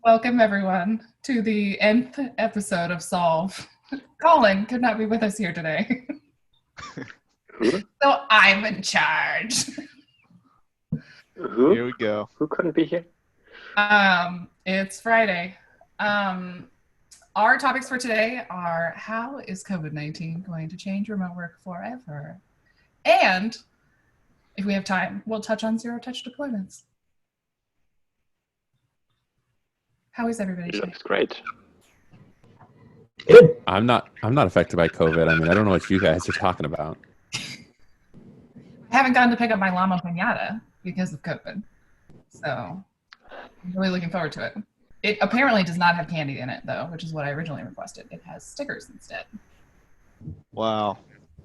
Welcome, everyone, to the nth episode of Solve. Colin could not be with us here today, Who? so I'm in charge. Who? Here we go. Who couldn't be here? It's Friday. Our topics for today are how is COVID-19 going to change remote work forever? And if we have time, we'll touch on zero-touch deployments. How is everybody today? Looks great. Good. I'm not affected by COVID. I mean, I don't know what you guys are talking about. I haven't gotten to pick up my llama piñata because of COVID. So I'm really looking forward to it. It apparently does not have candy in it, though, which is what I originally requested. It has stickers instead, Wow.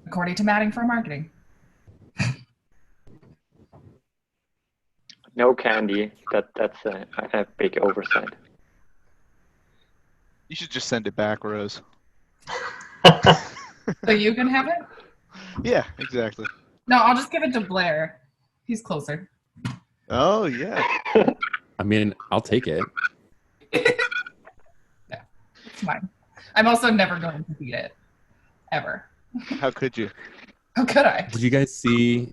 according to Matting for marketing. No candy. That's a big oversight. You should just send it back, Rose. So you can have it? Yeah, exactly. No, I'll just give it to Blair. He's closer. Oh, yeah. I mean, I'll take it. Yeah, it's fine. I'm also never going to beat it. Ever. How could you? How could I? Did you guys see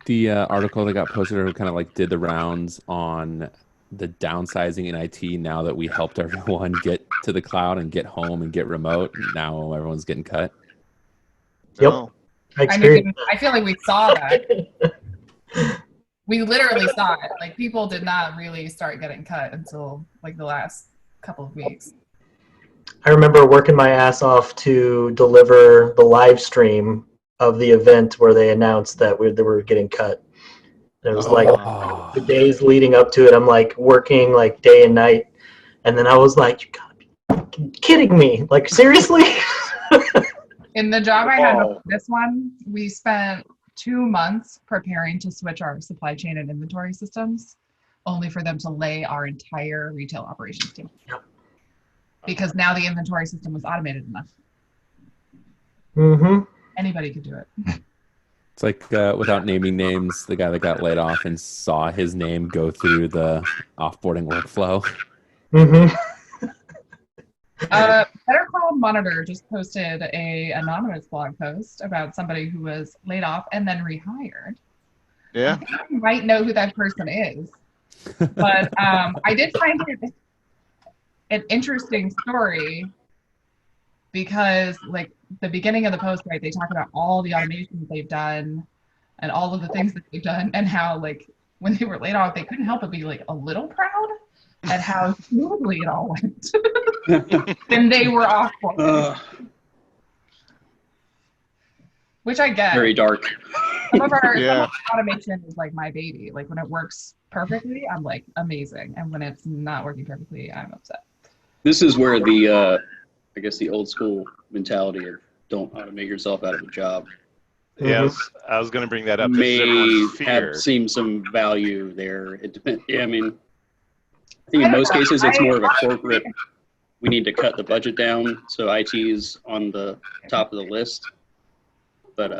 the article that got posted or kind of like did the rounds on the downsizing in IT now that we helped everyone get to the cloud and get home and get remote? Now everyone's getting cut. Yep. No. I mean, I feel like we saw that. We literally saw it. Like, people did not really start getting cut until like the last couple of weeks. I remember working my ass off to deliver the live stream of the event where they announced that they were getting cut. And it was like Oh. the days leading up to it, I'm like working like day and night. And then I was like, you gotta be fucking kidding me. Like, seriously? In the job I had Wow. before this one, we spent 2 months preparing to switch our supply chain and inventory systems, only for them to lay our entire retail operations team. Yep. Because now the inventory system was automated enough. Mm-hmm. Anybody could do it. It's like, without naming names, the guy that got laid off and saw his name go through the offboarding workflow. Mm-hmm. Better Call Monitor just posted a anonymous blog post about somebody who was laid off and then rehired. Yeah. I think you might know who that person is, but I did find it an interesting story because, like, the beginning of the post, right, they talk about all the automations they've done and all of the things that they've done, and how, like, when they were laid off, they couldn't help but be like a little proud at how smoothly it all went. And they were off for it, which I get. Very dark. Some of our Yeah. automation is like my baby. Like, when it works perfectly, I'm like amazing, and when it's not working perfectly, I'm upset. This is where the, I guess the old school mentality of don't automate yourself out of a job Yeah, I was going to bring that up. This is may everyone's fear. have seemed some value there. It depends. Yeah, I mean, I think in most cases it's more of a corporate. We need to cut the budget down, so IT is on the top of the list. But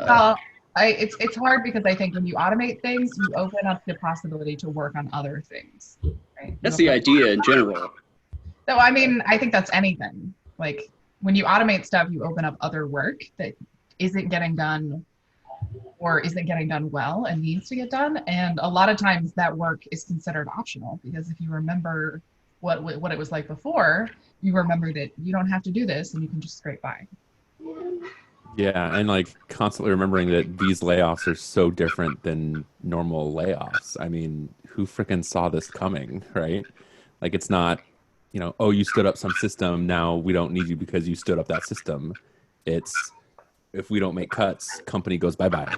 It's hard because I think when you automate things, you open up the possibility to work on other things. Right? that's the idea in general. So, I mean, I think that's anything. Like, when you automate stuff, you open up other work that isn't getting done or isn't getting done well and needs to get done. And a lot of times that work is considered optional, because if you remember what it was like before, you remember that you don't have to do this and you can just scrape by. Yeah, and like constantly remembering that these layoffs are so different than normal layoffs. I mean, who freaking saw this coming, right? Like, it's not, oh, you stood up some system, now we don't need you because you stood up that system. It's, if we don't make cuts, company goes bye-bye.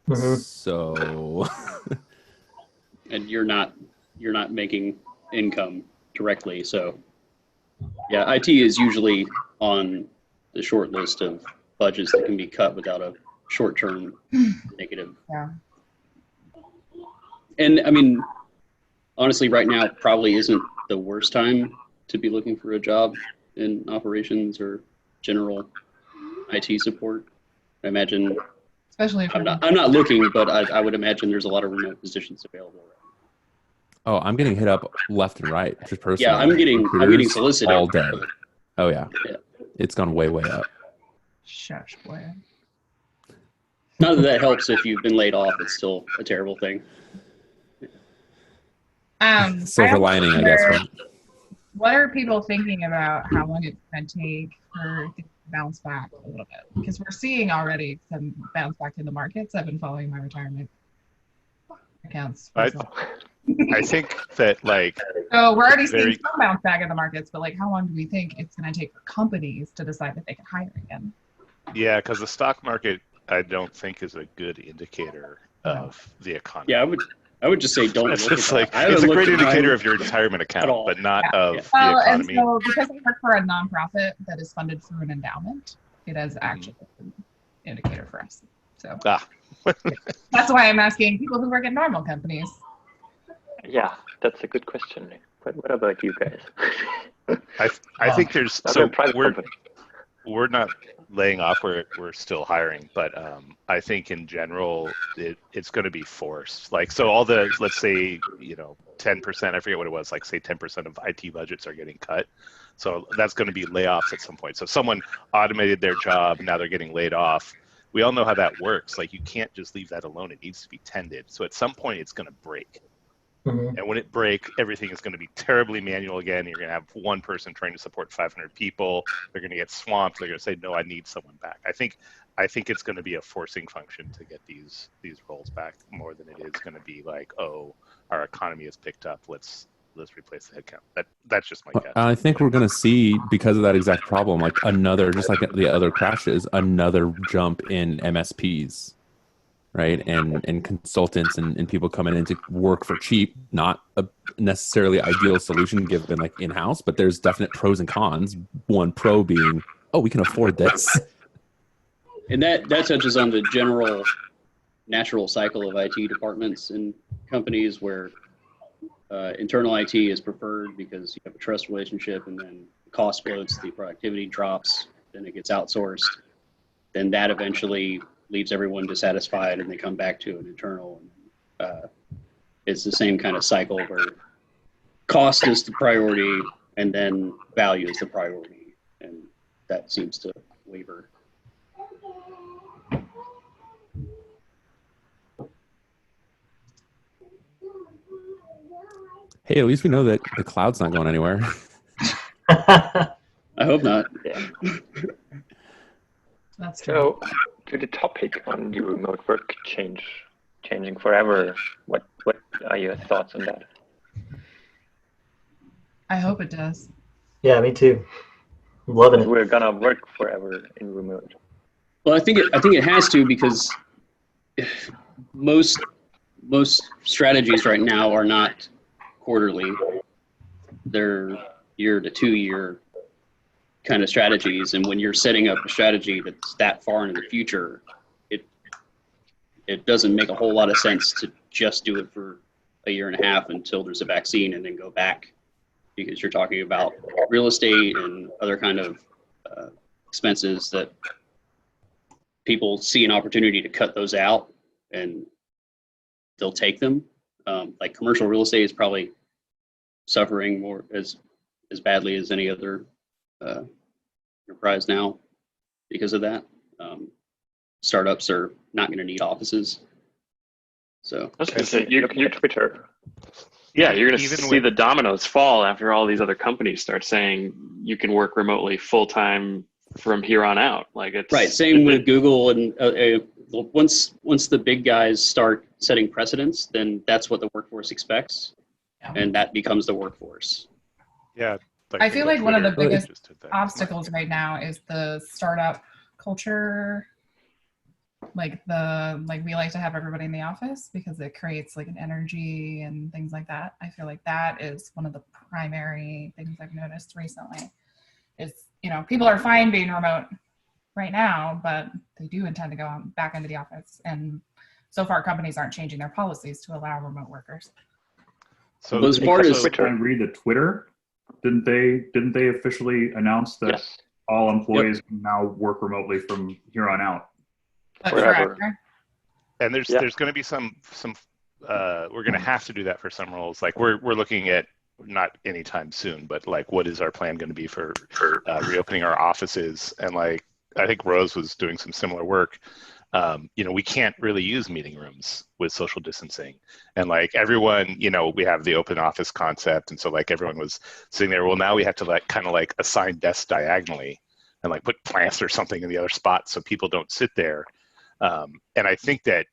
Mhm. So And you're not making income directly. So yeah, IT is usually on the short list of budgets that can be cut without a short-term negative. Yeah. And I mean, honestly, right now probably isn't the worst time to be looking for a job in operations or general IT support. I imagine, Especially if I'm not looking, but I would imagine there's a lot of remote positions available. Oh, I'm getting hit up left and right, just personally. Yeah, I'm getting Recruiters solicited all day. Oh yeah. Yeah. It's gone way up. Shush, boy. Not that that helps if you've been laid off. It's still a terrible thing. Silver lining, I guess. Right? What are people thinking about how long it's going to take for things to bounce back a little bit? Because we're seeing already some bounce back in the markets. I've been following my retirement accounts. I think that like. So we're already seeing some bounce back in the markets, but like, how long do we think it's going to take for companies to decide that they can hire again? Yeah, because the stock market, I don't think is a good indicator of the economy. Yeah, I would just say don't look It's at like that. it's a great indicator of your retirement account, but not of the economy. And so because I work for a nonprofit that is funded through an endowment, it is actually an indicator for us. So that's why I'm asking people who work at normal companies. Yeah, that's a good question. But what about you guys? I think there's we're not laying off, we're still hiring, but I think in general it's going to be forced. Like, so all the, let's say 10%, I forget what it was, like say 10% of IT budgets are getting cut, so that's going to be layoffs at some point. So if someone automated their job, now they're getting laid off. We all know how that works. Like, you can't just leave that alone. It needs to be tended. So at some point it's going to break. And when it breaks, everything is going to be terribly manual again. You're going to have one person trying to support 500 people. They're going to get swamped. They're going to say, no, I need someone back. I think it's going to be a forcing function to get these roles back more than it is going to be like, oh, our economy has picked up. Let's replace the headcount. That's just my guess. I think we're going to see, because of that exact problem, like another, just like the other crashes, another jump in MSPs. Right, and consultants and people coming in to work for cheap, not a necessarily ideal solution given like in-house, but there's definite pros and cons. One pro being, oh, we can afford this. And that touches on the general natural cycle of IT departments and companies where internal IT is preferred because you have a trust relationship, and then the cost floats, the productivity drops, then it gets outsourced. Then that eventually leaves everyone dissatisfied, and they come back to an internal. It's the same kind of cycle where cost is the priority, and then value is the priority, and that seems to waver. Hey, at least we know that the cloud's not going anywhere. I hope not. Yeah. That's true. So, to the topic on the remote work changing forever, what are your thoughts on that? I hope it does. Yeah, me too. I'm loving it. We're gonna work forever in remote. Well, I think it has to, because most strategies right now are not quarterly. They're year to 2 year kind of strategies, and when you're setting up a strategy that's that far into the future, it doesn't make a whole lot of sense to just do it for a year and a half until there's a vaccine and then go back, because you're talking about real estate and other kind of expenses that people see an opportunity to cut those out and they'll take them. Like commercial real estate is probably suffering more as badly as any other enterprise now because of that. Startups are not going to need offices. So I was going to say, your Twitter. Yeah, you're going to see the dominoes fall after all these other companies start saying you can work remotely full time from here on out. Like it's right. Same with Google, and once the big guys start setting precedents, then that's what the workforce expects, and that becomes the workforce. Yeah. I feel like one of the biggest obstacles right now is the startup culture. Like we like to have everybody in the office because it creates like an energy and things like that. I feel like that is one of the primary things I've noticed recently is, people are fine being remote right now, but they do intend to go back into the office. And so far companies aren't changing their policies to allow remote workers. So as far as I read the Twitter, didn't they officially announce that all employees can now work remotely from here on out? Forever. And there's going to be some we're going to have to do that for some roles. Like we're looking at, not anytime soon, but like what is our plan going to be for reopening our offices? And like I think Rose was doing some similar work. We can't really use meeting rooms with social distancing, and like everyone, we have the open office concept, and so like everyone was sitting there. Well, now we have to like kind of like assign desks diagonally and like put plants or something in the other spot so people don't sit there. And I think that,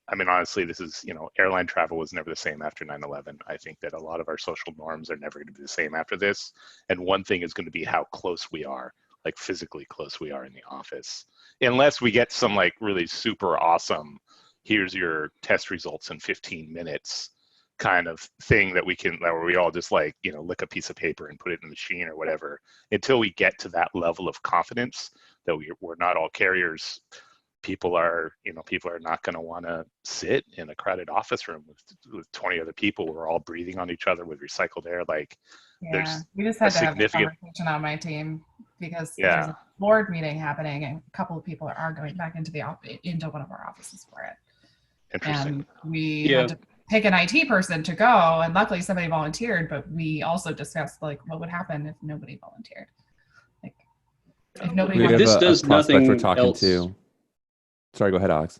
I mean, honestly, this is, airline travel was never the same after 9/11. I think that a lot of our social norms are never going to be the same after this. And one thing is going to be how close we are, like physically close we are in the office. Unless we get some like really super awesome, here's your test results in 15 minutes kind of thing that where we all just like, lick a piece of paper and put it in the machine or whatever. Until we get to that level of confidence that we're not all carriers, people are not going to want to sit in a crowded office room with 20 other people. We're all breathing on each other with recycled air. Like, there's we just had to have a significant conversation on my team because there's a board meeting happening, and a couple of people are going back into one of our offices for it. Interesting. And we had to pick an IT person to go, and luckily somebody volunteered. But we also discussed like what would happen if nobody volunteered. Like, if nobody. We have this does a prospect nothing we're talking else. to. Sorry, go ahead, Alex.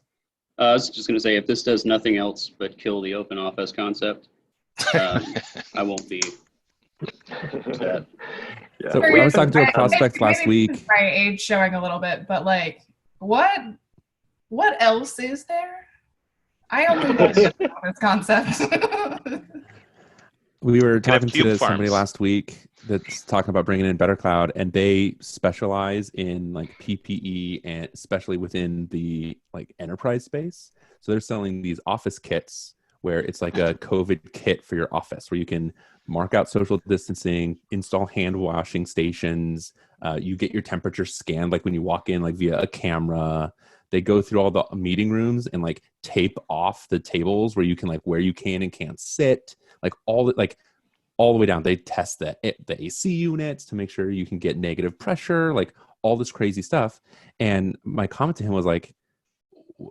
I was just going to say, if this does nothing else but kill the open office concept, I won't be upset. Yeah. So I was talking to a prospect last week. My age showing a little bit, but like, what else is there? I only know this concept. We were talking to somebody last week that's talking about bringing in Better Cloud, and they specialize in like PPE, and especially within the like enterprise space. So they're selling these office kits where it's like a COVID kit for your office, where you can mark out social distancing, install hand washing stations. You get your temperature scanned like when you walk in, like via a camera. They go through all the meeting rooms and like tape off the tables where you can and can't sit. Like all the way down. They test the AC units to make sure you can get negative pressure, like all this crazy stuff. And my comment to him was like,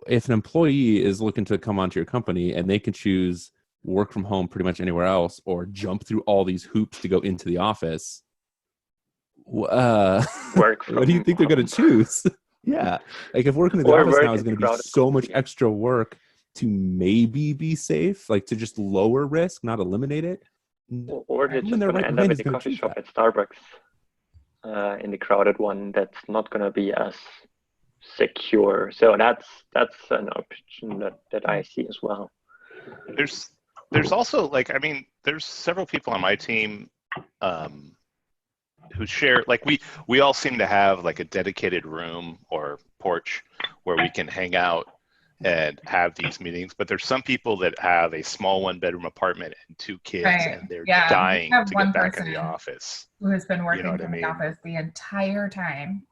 if an employee is looking to come onto your company and they can choose work from home pretty much anywhere else or jump through all these hoops to go into the office, what do you think they're going to choose? Yeah. Like if working in the office now is going to be so much extra work to maybe be safe, like to just lower risk, not eliminate it. Or they're just going to end up in the coffee shop at Starbucks, in the crowded one that's not going to be as secure. So that's an option that I see as well. There's also like, I mean, there's several people on my team who share, like we all seem to have like a dedicated room or porch where we can hang out and have these meetings, but there's some people that have a small 1-bedroom apartment and 2 kids, and they're dying to get back in the office. Who has been working from the office the entire time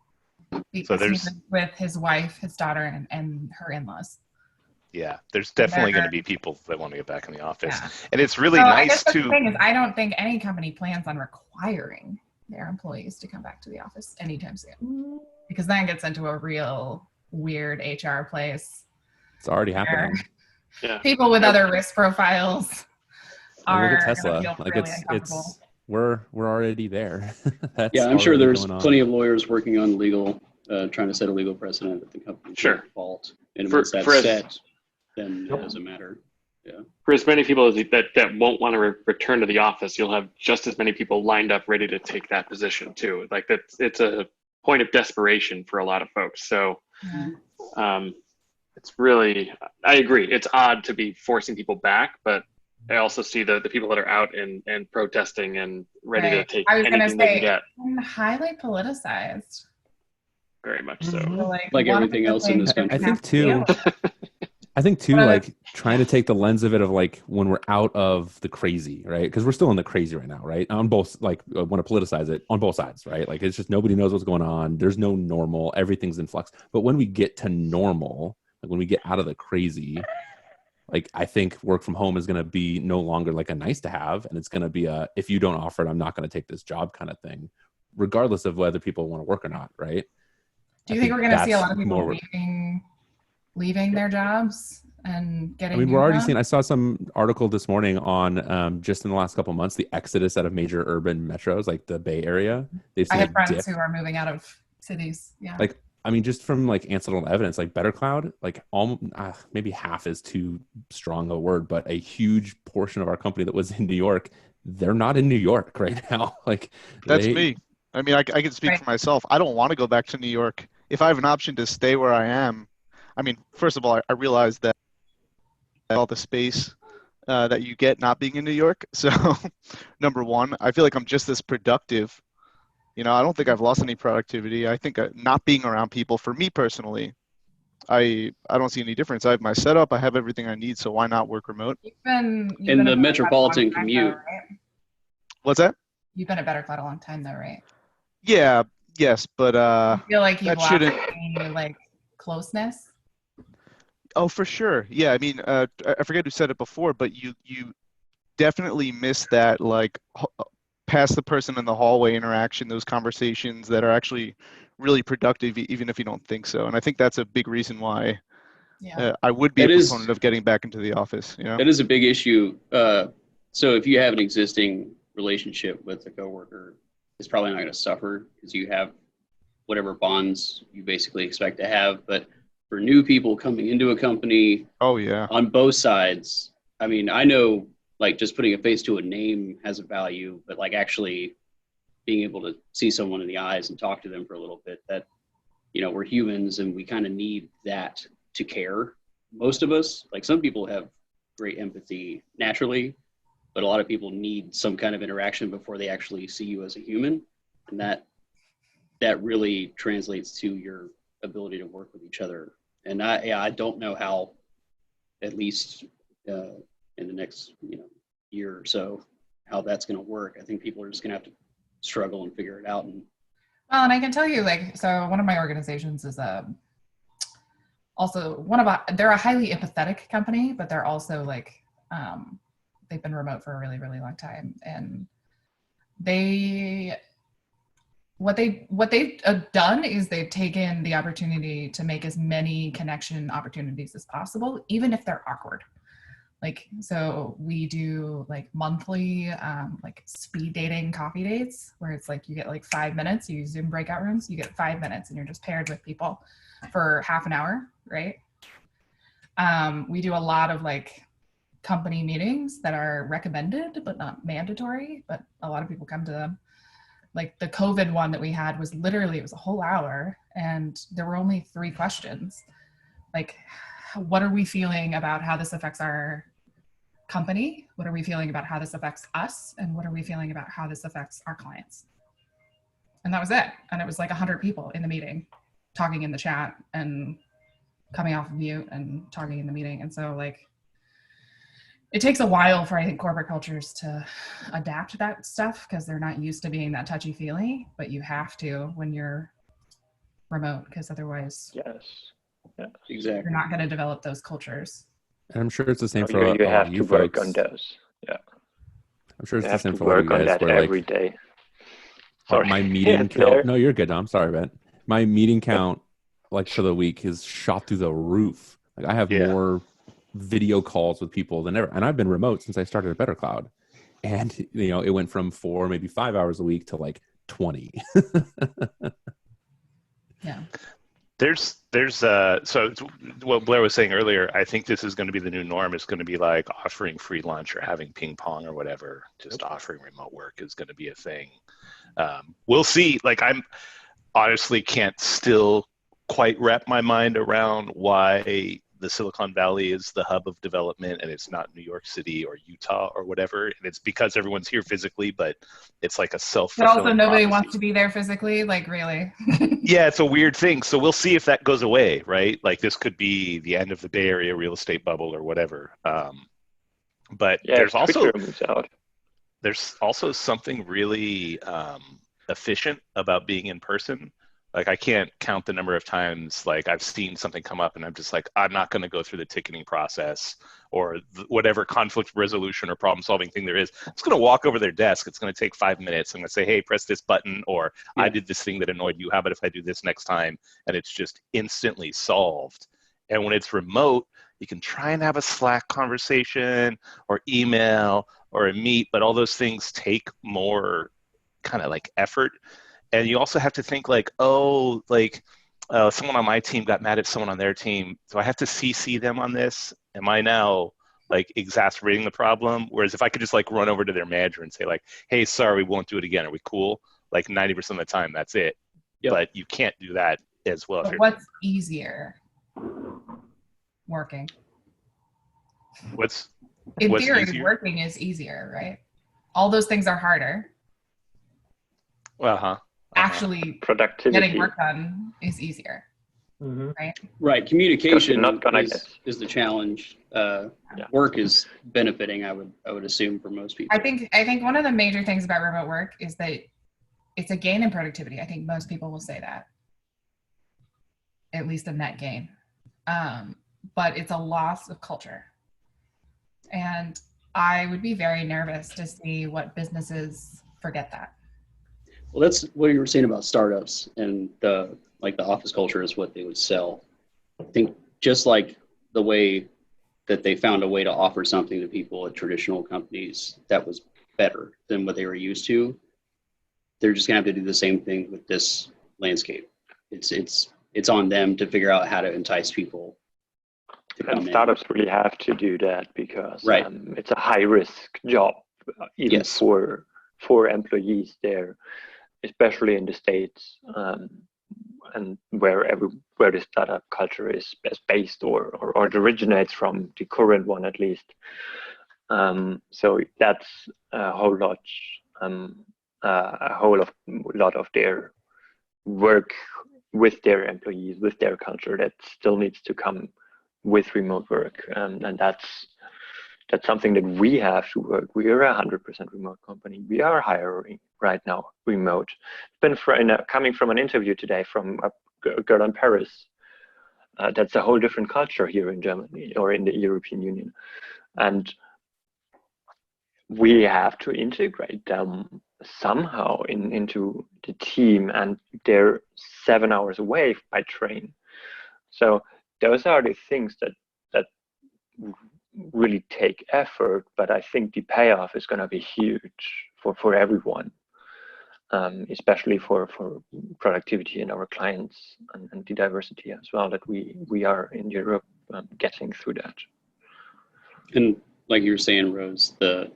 because he's with his wife, his daughter, and her in-laws. Yeah, there's definitely going to be people that want to get back in the office, and it's really nice I guess to. The thing is, I don't think any company plans on requiring their employees to come back to the office anytime soon, because then it gets into a real weird HR place. It's already happening. People with other risk profiles are look at Tesla. Like really it's we're already there. I'm sure there's plenty of lawyers working on legal, trying to set a legal precedent that the company should default. And once that's set, then it doesn't matter. Yeah. For as many people that won't want to return to the office, you'll have just as many people lined up ready to take that position too. Like it's a point of desperation for a lot of folks. So it's really, I agree. It's odd to be forcing people back, but I also see the people that are out and protesting and ready to take anything they can get. Highly politicized. Very much so. Like everything else in this country. I think too, like trying to take the lens of it of like when we're out of the crazy, right? Because we're still in the crazy right now, right? On both, like want to politicize it on both sides, right? Like it's just nobody knows what's going on. There's no normal. Everything's in flux. But when we get to normal, like when we get out of the crazy, like I think work from home is going to be no longer like a nice to have, and it's going to be a if you don't offer it, I'm not going to take this job kind of thing, regardless of whether people want to work or not, right? Do you think we're going to see a lot of people leaving their jobs and getting. I mean, we're already seeing. I saw some article this morning on just in the last couple of months the exodus out of major urban metros like the Bay Area. They've seen I have friends who are moving out of cities. Yeah. Like, I mean, just from like anecdotal evidence, like Better Cloud, like maybe half is too strong a word, but a huge portion of our company that was in New York, they're not in New York right now. Like that's me. I mean, I can speak for myself. I don't want to go back to New York. If I have an option to stay where I am, I mean, first of all, I realize that all the space that you get not being in New York. So number one, I feel like I'm just as productive. You know, I don't think I've lost any productivity. I think not being around people, for me personally, I don't see any difference. I have my setup. I have everything I need. So why not work remote? You've been in the metropolitan commute. Though, right? What's that? You've been at Better Cloud a long time though, right? Yeah. Yes, but I feel like you've lost any like closeness. Oh, for sure. Yeah, I mean, I forget who said it before, but you definitely miss that, like, past the person in the hallway interaction, those conversations that are actually really productive, even if you don't think so. And I think that's a big reason why I would be a proponent of getting back into the office. You know, that is a big issue. So if you have an existing relationship with a coworker, it's probably not going to suffer because you have whatever bonds you basically expect to have. But for new people coming into a company, on both sides, I mean, I know like just putting a face to a name has a value, but like actually being able to see someone in the eyes and talk to them for a little bit, that, you know, we're humans and we kind of need that to care. Most of us, like some people have great empathy naturally, but a lot of people need some kind of interaction before they actually see you as a human. And that really translates to your ability to work with each other. And I don't know how, at least in the next year or so, how that's going to work. I think people are just going to have to struggle and figure it out. And I can tell you, like, so one of my organizations is also they're a highly empathetic company, but they're also like they've been remote for a really, really long time, and what they've done is they've taken the opportunity to make as many connection opportunities as possible, even if they're awkward. Like, so we do like monthly like speed dating coffee dates where it's like you get like 5 minutes, you Zoom breakout rooms, you get 5 minutes and you're just paired with people for half an hour, right? We do a lot of like company meetings that are recommended but not mandatory, but a lot of people come to them. Like the COVID one that we had was literally, it was a whole hour and there were only 3 questions. Like, what are we feeling about how this affects our company? What are we feeling about how this affects us? And what are we feeling about how this affects our clients? And that was it. And it was like 100 people in the meeting talking in the chat and coming off of mute and talking in the meeting. And so like, it takes a while for, I think, corporate cultures to adapt that stuff because they're not used to being that touchy-feely, but you have to when you're remote because otherwise exactly, you're not going to develop those cultures. And I'm sure it's the same for you have to work folks. on those. Yeah, I'm sure it's you the have same to for a lot of work you on guys. that Where every like day. Sorry. my meeting count. No, you're good, Dom. Sorry, Ben. My meeting count, like for the week, is shot through the roof. Like I have more video calls with people than ever, and I've been remote since I started at Better Cloud. And it went from 4, maybe 5 hours a week to like 20. Yeah. There's so what Blair was saying earlier, I think this is going to be the new norm. Is going to be like offering free lunch or having ping pong or whatever. Just offering remote work is going to be a thing. We'll see. Like I'm honestly can't still quite wrap my mind around why the Silicon Valley is the hub of development and it's not New York City or Utah or whatever. And it's because everyone's here physically, but it's like a self-fulfilling But also nobody prophecy. wants to be there physically, like really. Yeah, it's a weird thing. So we'll see if that goes away, right? Like this could be the end of the Bay Area real estate bubble or whatever. But there's also something really efficient about being in person. Like I can't count the number of times like I've seen something come up and I'm just like, I'm not going to go through the ticketing process or whatever conflict resolution or problem solving thing there is. I'm just going to walk over their desk. It's going to take 5 minutes. I'm going to say, hey, press this button, or I did this thing that annoyed you. How about if I do this next time? And it's just instantly solved. And when it's remote, you can try and have a Slack conversation or email or a meet, but all those things take more kind of like effort. And you also have to think like, oh, like someone on my team got mad at someone on their team. Do I have to CC them on this? Am I now like exacerbating the problem? Whereas if I could just like run over to their manager and say like, hey, sorry, we won't do it again. Are we cool? Like 90% of the time, that's it. Yep. But you can't do that as well. But what's easier? Working. In theory, easier? Working is easier, right? All those things are harder. Actually, productivity, getting work done is easier. Right. Right. Communication is the challenge. Work is benefiting. I would assume for most people. I think one of the major things about remote work is that it's a gain in productivity. I think most people will say that, at least a net gain. But it's a loss of culture. And I would be very nervous to see what businesses forget that. Well, that's what you were saying about startups, and the office culture is what they would sell. I think just like the way that they found a way to offer something to people at traditional companies that was better than what they were used to, they're just gonna have to do the same thing with this landscape. It's on them to figure out how to entice people. And startups really have to do that because it's a high risk job, even for employees there, especially in the States, and where the startup culture is based or it originates from, the current one at least. So that's a whole lot of their work with their employees, with their culture, that still needs to come with remote work, and that's something that we have to work. We are a 100% remote company. We are hiring right now remote. It's been coming from an interview today from a girl in Paris. That's a whole different culture here in Germany or in the European Union, and we have to integrate them somehow into the team, and they're 7 hours away by train. So those are the things that really take effort, but I think the payoff is going to be huge for everyone, especially for productivity in our clients and the diversity as well that we are in Europe getting through that. And like you were saying, Rose, the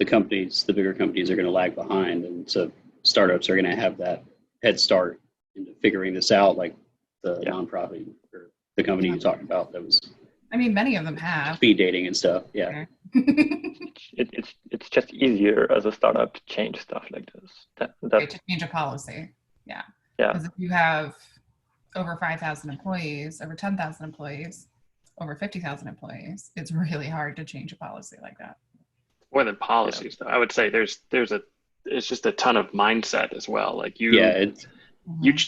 companies, the bigger companies are going to lag behind, and so startups are going to have that head start into figuring this out, like the nonprofit or the company you talked about that was. I mean, many of them have speed dating and stuff. Yeah. It's just easier as a startup to change stuff like this. To change a policy. Yeah. Because if you have over 5,000 employees, over 10,000 employees, over 50,000 employees, it's really hard to change a policy like that. More than policies, though, I would say it's just a ton of mindset as well. Like you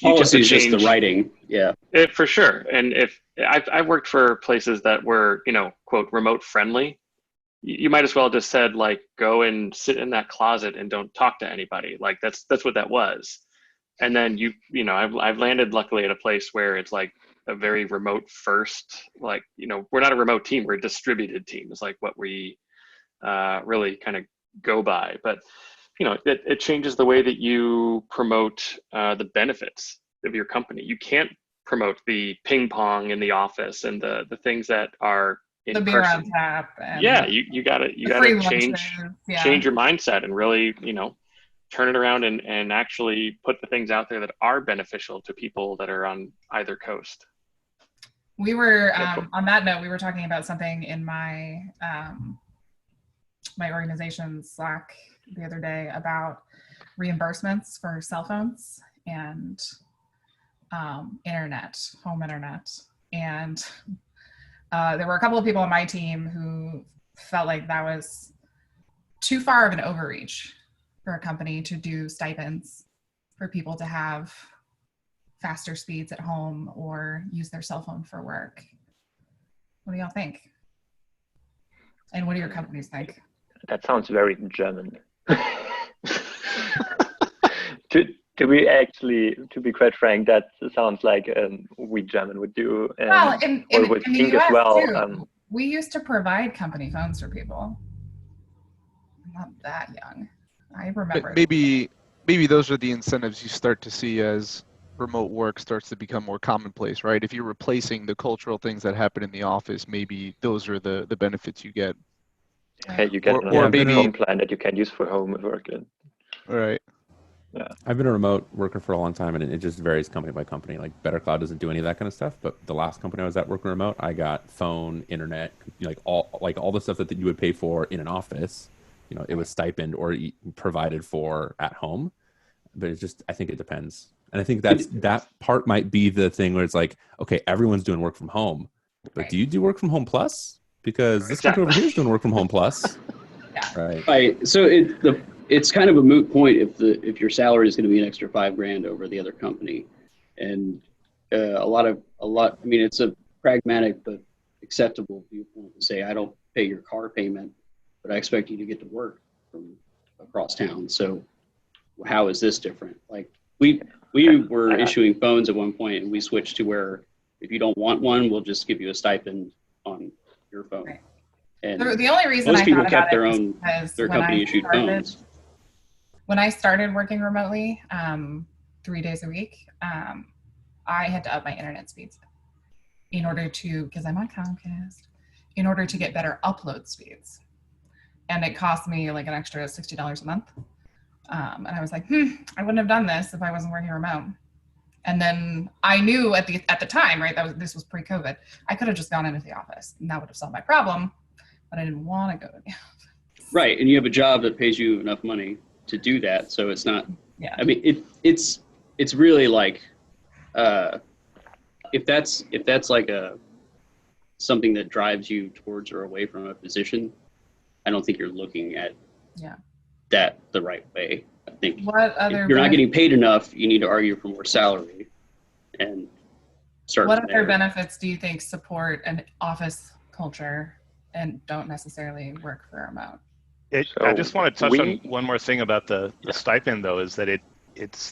policy is just the writing. Yeah, for sure. And if I've worked for places that were, quote, remote friendly, you might as well just said like, go and sit in that closet and don't talk to anybody. Like that's what that was. And then I've landed luckily at a place where it's like a very remote first, like, we're not a remote team, we're a distributed team. It's like what we really kind of go by. But it changes the way that you promote the benefits of your company. You can't promote the ping pong in the office and the things that are in the beer person. on tap. And you gotta change your mindset and really turn it around and actually put the things out there that are beneficial to people that are on either coast. We were on that note, we were talking about something in my my organization's Slack the other day about reimbursements for cell phones and home internet. And there were a couple of people on my team who felt like that was too far of an overreach for a company to do stipends for people to have faster speeds at home or use their cell phone for work. What do y'all think? And what do your companies think? That sounds very German. To be quite frank, that sounds like we German would do, well, or would in the think US as well. too, we used to provide company phones for people. I'm not that young. I remember. But maybe those are the incentives you start to see as remote work starts to become more commonplace, right? If you're replacing the cultural things that happen in the office, maybe those are the benefits you get. Hey, you get or maybe phone plan that you can use for home work. Right. Yeah. I've been a remote worker for a long time, and it just varies company by company. Like Better Cloud doesn't do any of that kind of stuff, but the last company I was at working remote, I got phone, internet, all the stuff that you would pay for in an office. It was stipend or provided for at home. But it's just, I think it depends, and I think that part might be the thing where it's like, okay, everyone's doing work from home, but do you do work from home plus? Because this company over here is doing work from home plus. Yeah. Right. So it's kind of a moot point if your salary is going to be an extra $5,000 over the other company, and a lot. I mean, it's a pragmatic but acceptable viewpoint to say, I don't pay your car payment, but I expect you to get to work from across town. So how is this different? Like we were issuing phones at one point, and we switched to where if you don't want one, we'll just give you a stipend on your phone. Right. And the only reason most I people thought kept about their company issued phones. When I started working remotely, 3 days a week, I had to up my internet speeds in order to, because I'm on Comcast, in order to get better upload speeds. And it cost me like an extra $60 a month. And I was like, I wouldn't have done this if I wasn't working remote. And then I knew at the time, right, this was pre-COVID, I could have just gone into the office and that would have solved my problem, but I didn't want to go to the office. Right, and you have a job that pays you enough money to do that, so it's not. Yeah. I mean, it's really like, if that's like something that drives you towards or away from a position, I don't think you're looking at that the right way. I think if you're not getting paid enough, you need to argue for more salary and start. What other benefits do you think support an office culture and don't necessarily work for remote? I just want to touch on one more thing about the stipend, though, is that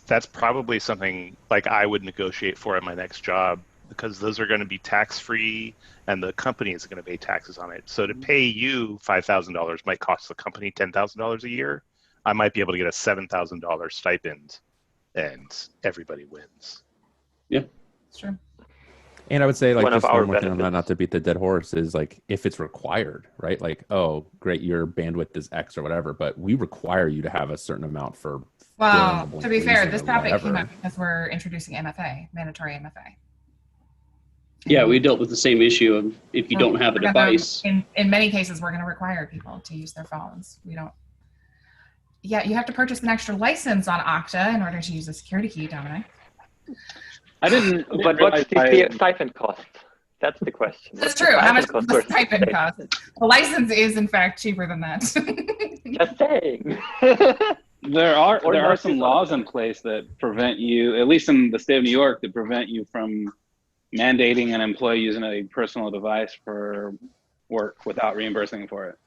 that's probably something like I would negotiate for at my next job, because those are going to be tax-free and the company is going to pay taxes on it. So to pay you $5,000 might cost the company $10,000 a year. I might be able to get a $7,000 stipend and everybody wins. Yeah, that's true. And I would say, like, just one more thing on that, not to beat the dead horse, is like, if it's required, right? Like, oh, great, your bandwidth is X or whatever, but we require you to have a certain amount for. Well, to be fair, this topic came up because we're introducing MFA, mandatory MFA. Yeah, we dealt with the same issue of if you don't have a device. In many cases, we're going to require people to use their phones. We don't. Yeah, you have to purchase an extra license on Okta in order to use a security key, Dominic. I didn't. But what's the stipend cost? That's the question. That's true. How much does the stipend cost? The license is, in fact, cheaper than that. Just saying. There are some laws in place that prevent you, at least in the state of New York, that prevent you from mandating an employee using a personal device for work without reimbursing for it.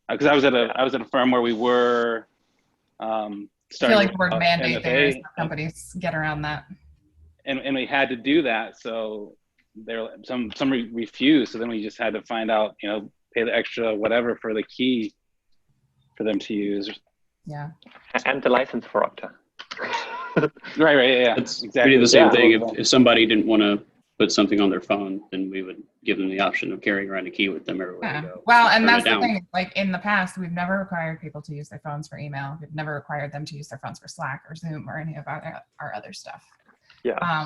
Because I was at a firm where we were starting. I feel like the word mandate there is companies get around that. And we had to do that, so there some refused. So then we just had to find out, pay the extra whatever for the key for them to use. Yeah. And the license for Okta. Right, yeah. It's exactly the same thing. If somebody didn't want to put something on their phone, then we would give them the option of carrying around a key with them everywhere they go. Well, and that's the thing. Like in the past, we've never required people to use their phones for email. We've never required them to use their phones for Slack or Zoom or any of our other stuff. Yeah.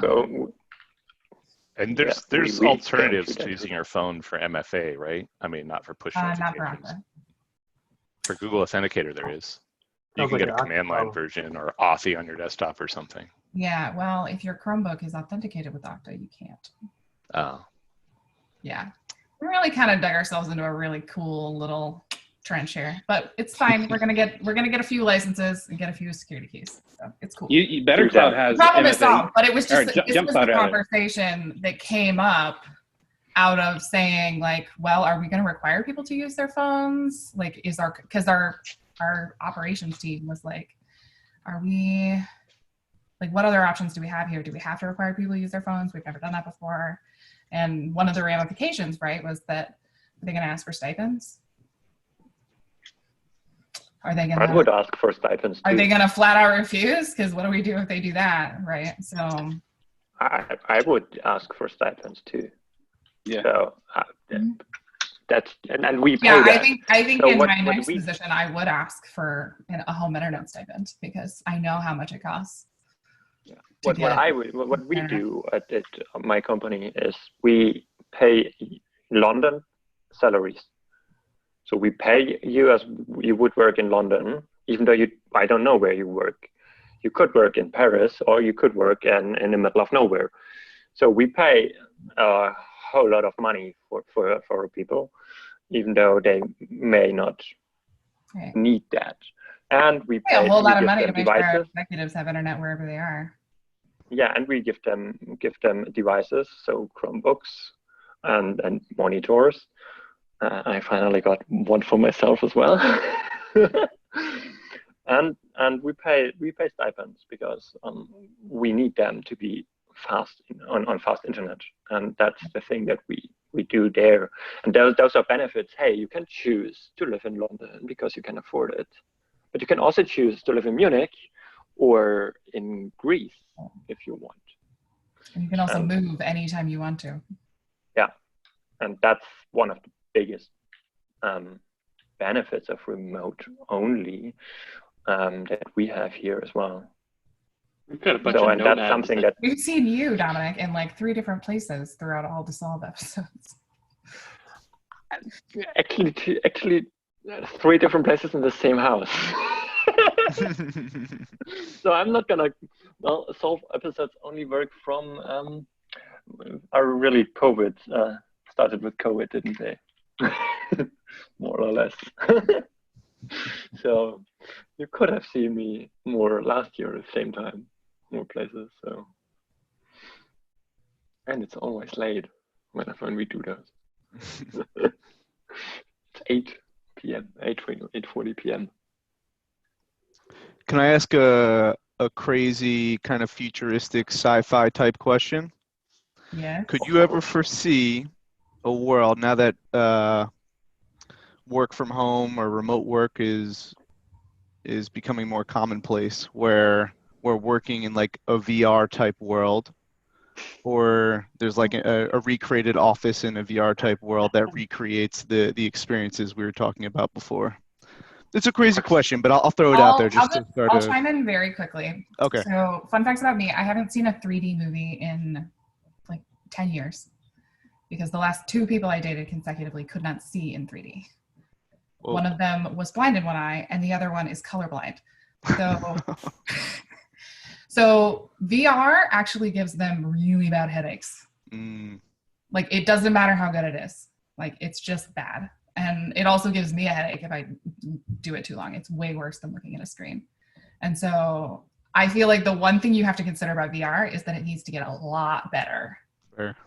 And there's alternatives to using your phone for MFA, right? I mean, not for push notifications. Not for Okta. For Google Authenticator, there is. You can get a command line version or Authy on your desktop or something. Yeah, well, if your Chromebook is authenticated with Okta, you can't. Oh. Yeah. We really kind of dug ourselves into a really cool little trench here, but it's fine. We're gonna get a few licenses and get a few security keys. So it's cool. You Better Cloud has the problem is solved, but it was just this was the conversation that came up out of saying, like, well, are we going to require people to use their phones? Like, because our operations team was like, are we like, what other options do we have here? Do we have to require people to use their phones? We've never done that before. And one of the ramifications, right, was that they're going to ask for stipends. Are they going to? I would ask for stipends too. Are they going to flat out refuse? Because what do we do if they do that, right? So I would ask for stipends too. Yeah. So that's and we pay yeah, that. I think So in what my next we, position, I would ask for a home internet stipend because I know how much it costs. What we do at my company is we pay London salaries. So we pay you as you would work in London, even though I don't know where you work. You could work in Paris or you could work in the middle of nowhere. So we pay a whole lot of money for people, even though they may not need that. And we pay a whole lot of money to make sure devices. our executives have internet wherever they are. Yeah, and we give them devices, so Chromebooks and monitors. I finally got one for myself as well. and we pay stipends because we need them to be fast on fast internet, and that's the thing that we do there. And those are benefits. Hey, you can choose to live in London because you can afford it, but you can also choose to live in Munich or in Greece if you want. And you can also move anytime you want to. Yeah, and that's one of the biggest benefits of remote only that we have here as well. We've got a bunch of that's something that we've seen you, Dominic, in like 3 different places throughout all the Solve episodes. Actually 3 different places in the same house. So I'm not gonna Solve episodes only work from are really COVID started with COVID, didn't they? More or less. So you could have seen me more last year at the same time, more places. So, and it's always late when we do those. It's 8 p.m. 8:40 p.m. Can I ask a crazy kind of futuristic sci-fi type question? Yeah. Could you ever foresee a world now that work from home or remote work is becoming more commonplace, where we're working in like a VR type world, or there's like a recreated office in a VR type world that recreates the experiences we were talking about before? It's a crazy question, but I'll throw it out there just to start. I'll chime in very quickly. Okay. So, fun facts about me: I haven't seen a 3D movie in like 10 years because the last 2 people I dated consecutively could not see in 3D. Whoa. One of them was blind in one eye, and the other one is colorblind. So, so VR actually gives them really bad headaches. Like, it doesn't matter how good it is. Like, it's just bad. And it also gives me a headache if I do it too long. It's way worse than looking at a screen. And so I feel like the one thing you have to consider about VR is that it needs to get a lot better. Fair.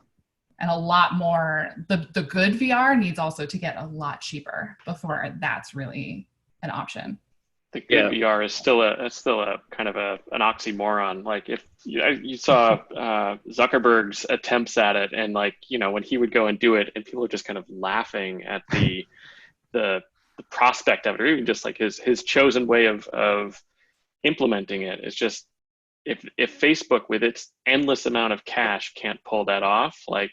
And a lot more, the good VR needs also to get a lot cheaper before that's really an option. The good VR is still a kind of an oxymoron. Like if you saw Zuckerberg's attempts at it, and like, you know, when he would go and do it, and people are just kind of laughing at the prospect of it, or even just like his chosen way of implementing it. It's just if Facebook with its endless amount of cash can't pull that off, like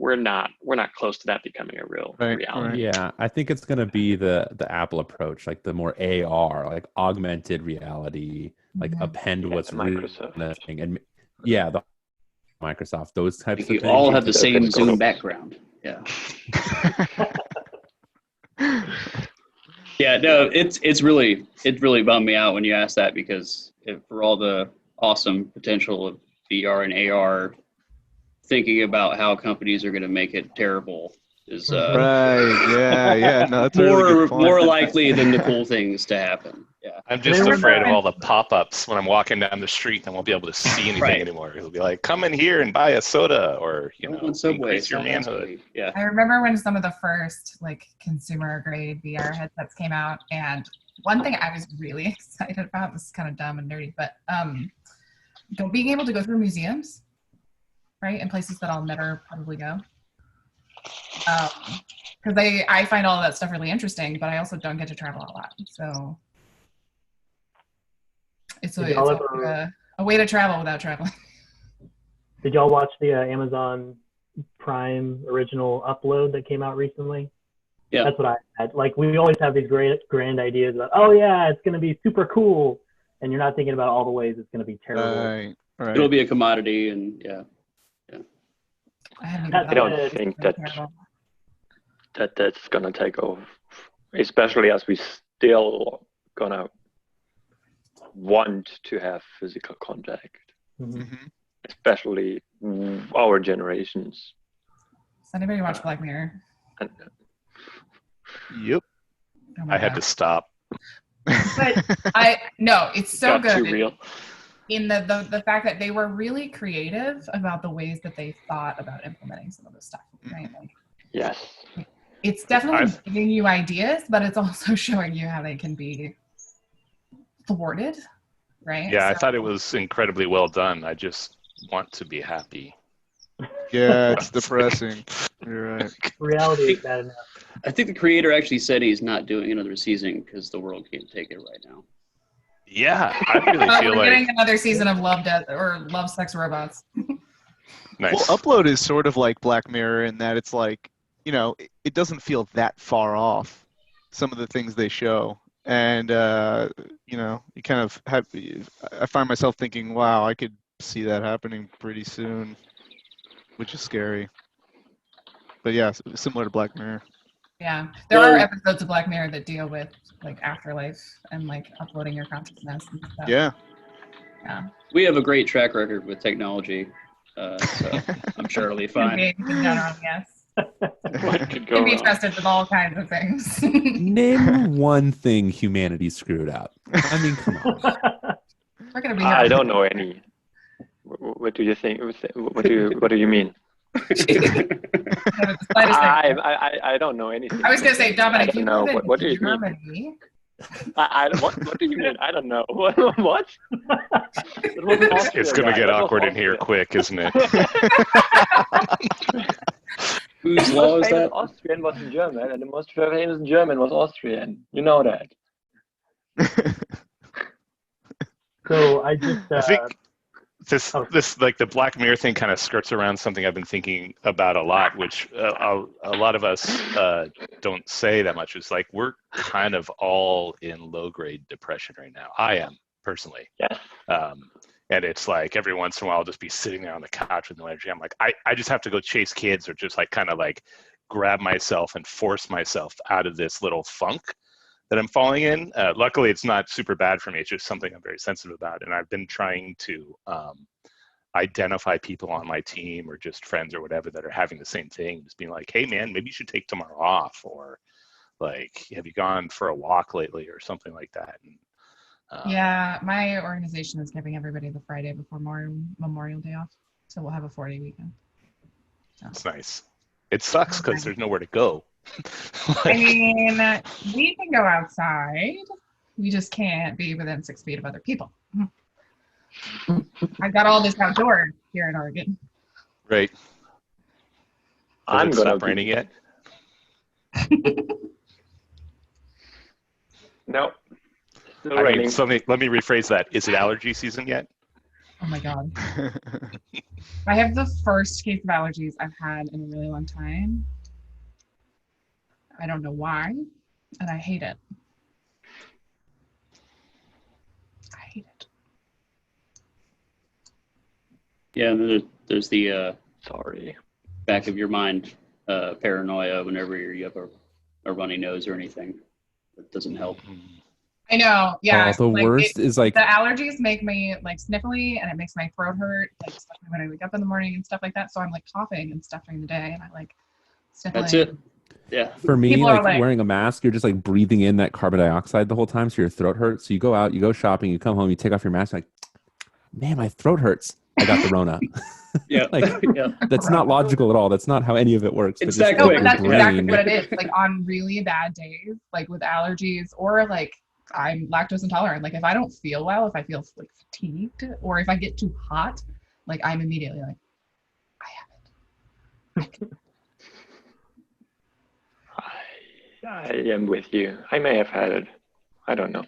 we're not close to that becoming a real reality. Yeah, I think it's going to be the Apple approach, like the more AR, like augmented reality, like append what's Microsoft thing, and the Microsoft, those types of things. You all have the same Zoom background. Yeah. Yeah, no, it really bummed me out when you asked that, because for all the awesome potential of VR and AR, thinking about how companies are going to make it terrible is right. No, that's more likely than the cool things to happen. Yeah, I'm just afraid of all the pop-ups when I'm walking down the street and I won't be able to see anything anymore. It'll be like, come in here and buy a soda, or increase your manhood. Yeah, I remember when some of the first like consumer grade VR headsets came out, and one thing I was really excited about, this is kind of dumb and nerdy, but being able to go through museums, right, and places that I'll never probably go. Because I find all of that stuff really interesting, but I also don't get to travel a lot. So it's a way to travel without traveling. Did y'all watch the Amazon Prime original Upload that came out recently? Yeah. That's what I had. Like, we always have these great grand ideas about, oh yeah, it's going to be super cool. And you're not thinking about all the ways it's going to be terrible. Right. It'll be a commodity, and yeah. I don't think that's going to take off, especially as we still going to want to have physical contact, especially our generations. Does anybody watch Black Mirror? Yep. Oh my I had God. to stop. But it's so Got good. too real. In the fact that they were really creative about the ways that they thought about implementing some of this stuff, right? Like, yes. It's definitely giving you ideas, but it's also showing you how they can be thwarted, right? Yeah, I thought it was incredibly well done. I just want to be happy. Yeah, it's depressing. You're right. Reality is bad enough. I think the creator actually said he's not doing another season because the world can't take it right now. Yeah, I really feel we're like getting another season of Love, Death, or Love, Sex, Robots. nice. Well, Upload is sort of like Black Mirror in that it's like, it doesn't feel that far off, some of the things they show. And, you kind of have, I find myself thinking, wow, I could see that happening pretty soon, which is scary. But yeah, similar to Black Mirror. Yeah, there are episodes of Black Mirror that deal with like afterlife and like uploading your consciousness and stuff. Yeah. We have a great track record with technology, so I'm sure it'll be fine. Yes. Could Can be trusted with all kinds of things. Name one thing humanity screwed up. I mean, come on. We're gonna be. I don't know any. What do you think? What do you mean? I don't know anything. I was gonna say, Dominic, you know. live What do in you Germany. mean? What do you mean? I don't know. What? It's going to get awkward in here quick, isn't it? Whose law is that? Austrian was in German, and the most famous German was Austrian. You know that. So I just I think this like the Black Mirror thing kind of skirts around something I've been thinking about a lot, which a lot of us don't say that much. It's like we're kind of all in low-grade depression right now. I am personally. Yeah. And it's like every once in a while I'll just be sitting there on the couch with no energy. I'm like, I just have to go chase kids or just like kind of like grab myself and force myself out of this little funk that I'm falling in. Luckily, it's not super bad for me. It's just something I'm very sensitive about. And I've been trying to identify people on my team or just friends or whatever that are having the same thing. Just being like, hey, man, maybe you should take tomorrow off. Or like, have you gone for a walk lately or something like that? And, yeah, my organization is giving everybody the Friday before Memorial Day off. So we'll have a 4-day weekend. That's nice. It sucks because there's nowhere to go. I mean, we can go outside. We just can't be within 6 feet of other people. I've got all this outdoors here in Oregon. Right. I'm going to stop raining yet? No. I mean, let me rephrase that. Is it allergy season yet? Oh my God. I have the first case of allergies I've had in a really long time. I don't know why, and I hate it. I hate it. Yeah, and there's the sorry back of your mind paranoia whenever you have a runny nose or anything. That doesn't help. I know, yeah. The worst is like the allergies make me like sniffly, and it makes my throat hurt, like especially when I wake up in the morning and stuff like that. So I'm like coughing and stuff during the day, and I like sniffling. That's it. Yeah. For me, like wearing a mask, you're just like breathing in that carbon dioxide the whole time, so your throat hurts. So you go out, you go shopping, you come home, you take off your mask, like, man, my throat hurts. I got the Rona. Yeah. That's not logical at all. That's not how any of it works. It's that quick. That's exactly what it is. Like on really bad days, like with allergies or like I'm lactose intolerant. Like if I don't feel well, if I feel like fatigued, or if I get too hot, like I'm immediately like, I have it. I am with you. I may have had it. I don't know.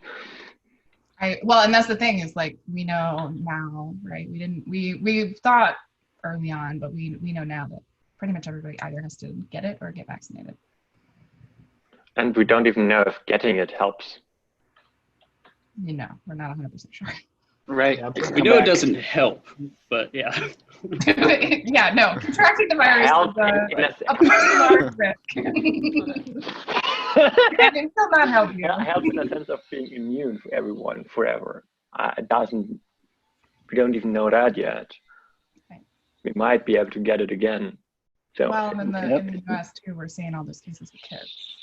Well, and that's the thing is like we know now, right? We thought early on, but we know now that pretty much everybody either has to get it or get vaccinated. And we don't even know if getting it helps. You know, we're not 100% sure. Right. We know it doesn't help, but yeah. Yeah, no, contracting the virus is a large risk. And it still not help you. It helps in the sense of being immune for everyone forever. It doesn't. We don't even know that yet. Right. We might be able to get it again. So. Well, in the US too, we're seeing all those cases with kids.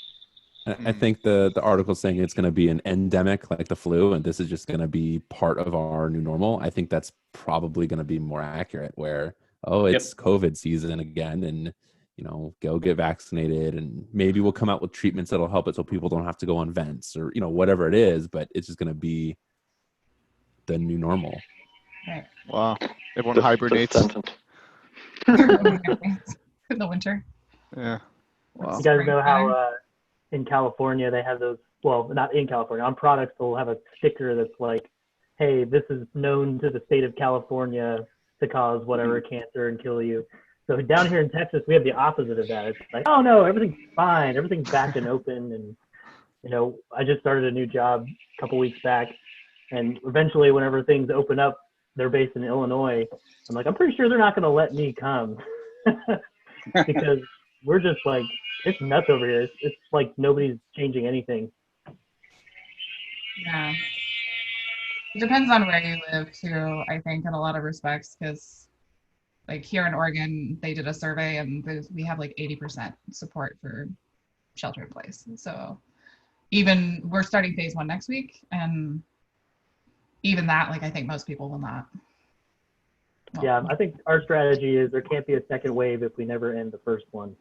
I think the article saying it's going to be an endemic like the flu, and this is just going to be part of our new normal. I think that's probably going to be more accurate. Where it's COVID season again, and go get vaccinated, and maybe we'll come out with treatments that'll help it so people don't have to go on vents or whatever it is. But it's just going to be the new normal. Right. Wow. Everyone hibernates in the winter. Yeah. Wow. You guys know how in California they have those, well, not in California, on products they'll have a sticker that's like, hey, this is known to the state of California to cause whatever cancer and kill you. So down here in Texas, we have the opposite of that. It's like, oh no, everything's fine. Everything's back and open. And, I just started a new job a couple weeks back. And eventually, whenever things open up, they're based in Illinois. I'm like, I'm pretty sure they're not going to let me come because we're just like, it's nuts over here. It's like nobody's changing anything. Yeah. It depends on where you live too, I think, in a lot of respects, because like here in Oregon, they did a survey and we have like 80% support for shelter in place. So even we're starting phase 1 next week, and even that, like I think most people will not. Well, yeah, I think our strategy is there can't be a second wave if we never end the first one.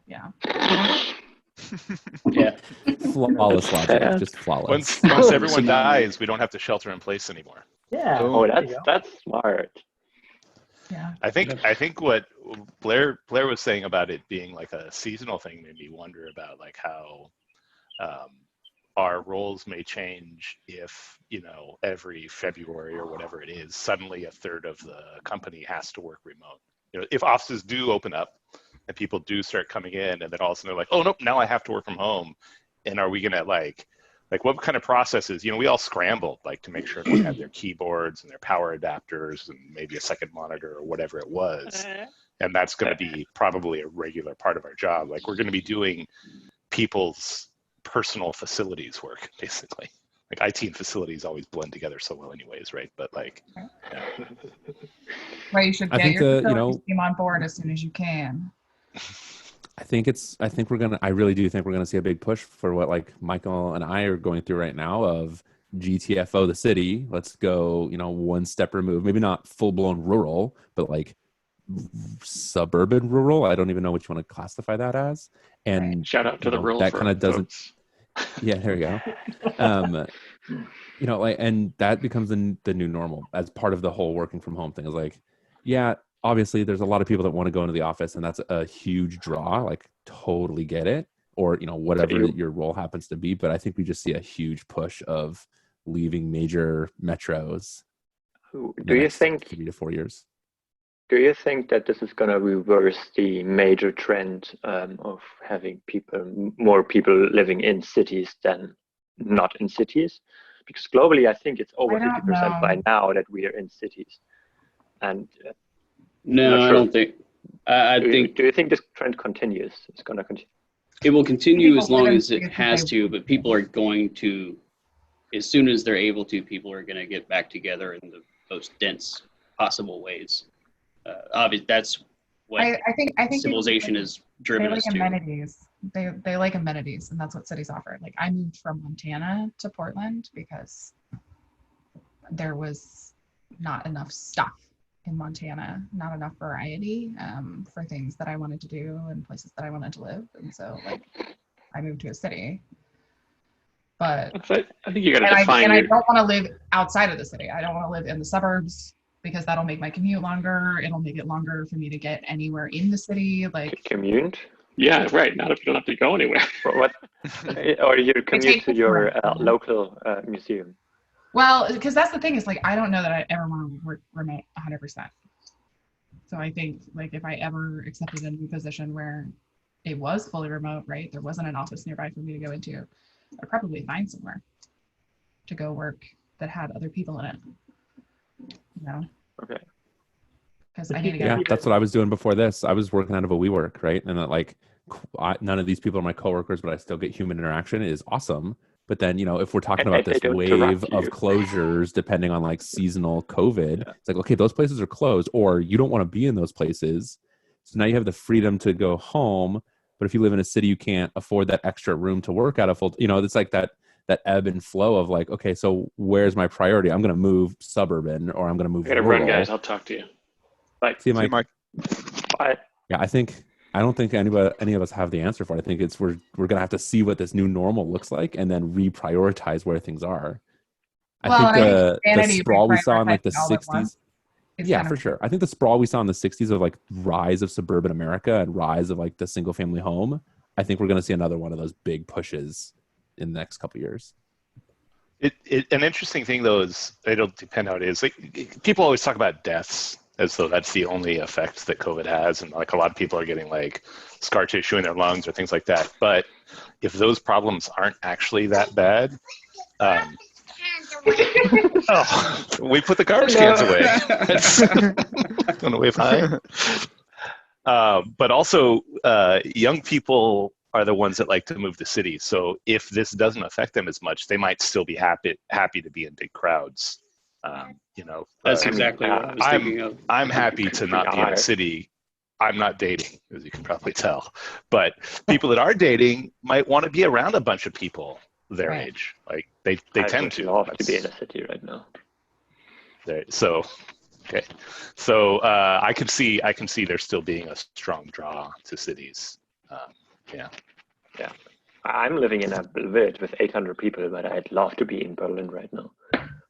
Yeah. Yeah. Flawless logic, just flawless. Once everyone dies, we don't have to shelter in place anymore. Yeah. Oh, that's smart. Yeah. I think what Blair was saying about it being like a seasonal thing made me wonder about like how our roles may change if, every February or whatever it is, suddenly a third of the company has to work remote. If offices do open up and people do start coming in, and then all of a sudden they're like, oh, nope, now I have to work from home. And are we going to like what kind of processes, we all scrambled like to make sure everyone had their keyboards and their power adapters and maybe a second monitor or whatever it was. And that's going to be probably a regular part of our job. Like we're going to be doing people's personal facilities work, basically. Like IT and facilities always blend together so well anyways, right? But like, yeah. Well, you should get your facilities team on board as soon as you can. I really do think we're gonna see a big push for what like Michael and I are going through right now of GTFO the city. Let's go, one step removed, maybe not full blown rural, but like suburban rural. I don't even know what you want to classify that as. And shout out to the rural that kind of doesn't. Yeah, there you go. And that becomes the new normal as part of the whole working from home thing. Is like, yeah, obviously there's a lot of people that want to go into the office, and that's a huge draw. Like, totally get it, or whatever your role happens to be. But I think we just see a huge push of leaving major metros. Do you think 3 to 4 years? Do you think that this is going to reverse the major trend of having more people living in cities than not in cities? Because globally, I think it's over 50% by now that we are in cities. And no, I don't think. Do you think this trend continues? It's going to continue. It will continue as long as it has to, but people are going to, as soon as they're able to, people are going to get back together in the most dense possible ways. Obviously, that's what I think civilization is driven us to. They like amenities. They like amenities, and that's what cities offer. Like I moved from Montana to Portland because there was not enough stuff in Montana, not enough variety for things that I wanted to do and places that I wanted to live, and so like I moved to a city. But I think you got to and define. I don't want to live outside of the city. I don't want to live in the suburbs because that'll make my commute longer. It'll make it longer for me to get anywhere in the city. Like commute. Yeah, right. Not if you don't have to go anywhere. What? Or you commute to your local museum. Well, because that's the thing is like I don't know that I ever want to work remote 100%. So I think like if I ever accepted a new position where it was fully remote, right? There wasn't an office nearby for me to go into. I'd probably find somewhere to go work that had other people in it. You know? Okay. Because I need to get Yeah, that's what I was doing before this. I was working out of a WeWork, right? And that, like, none of these people are my coworkers, but I still get human interaction. It is awesome. But then, if we're talking about this wave of closures, depending on like seasonal COVID, it's like, okay, those places are closed, or you don't want to be in those places. So now you have the freedom to go home. But if you live in a city, you can't afford that extra room to work out of full. It's like that ebb and flow of like, okay, so where's my priority? I'm going to move suburban, or I'm going to move. I got to run, guys. I'll talk to you. Bye. See you, Mike. Bye. Yeah, I don't think any of us have the answer for it. I think we're gonna have to see what this new normal looks like and then reprioritize where things are. I think the sprawl we saw in like the 60s. Yeah, for sure. I think the sprawl we saw in the 60s of like rise of suburban America and rise of like the single family home. I think we're gonna see another one of those big pushes in the next couple of years. An interesting thing though is it'll depend how it is. Like, people always talk about deaths as though that's the only effect that COVID has, and like a lot of people are getting like scar tissue in their lungs or things like that. But if those problems aren't actually that bad, we put the garbage cans away. I'm gonna wave hi. But also, young people are the ones that like to move to cities. So if this doesn't affect them as much, they might still be happy to be in big crowds. That's exactly what I was thinking of. I'm happy to not be in a city. I'm not dating, as you can probably tell. But people that are dating might want to be around a bunch of people their age. Like they tend to. Love to be in a city right now. So, okay. So I can see there still being a strong draw to cities. Yeah. I'm living in a village with 800 people, but I'd love to be in Berlin right now.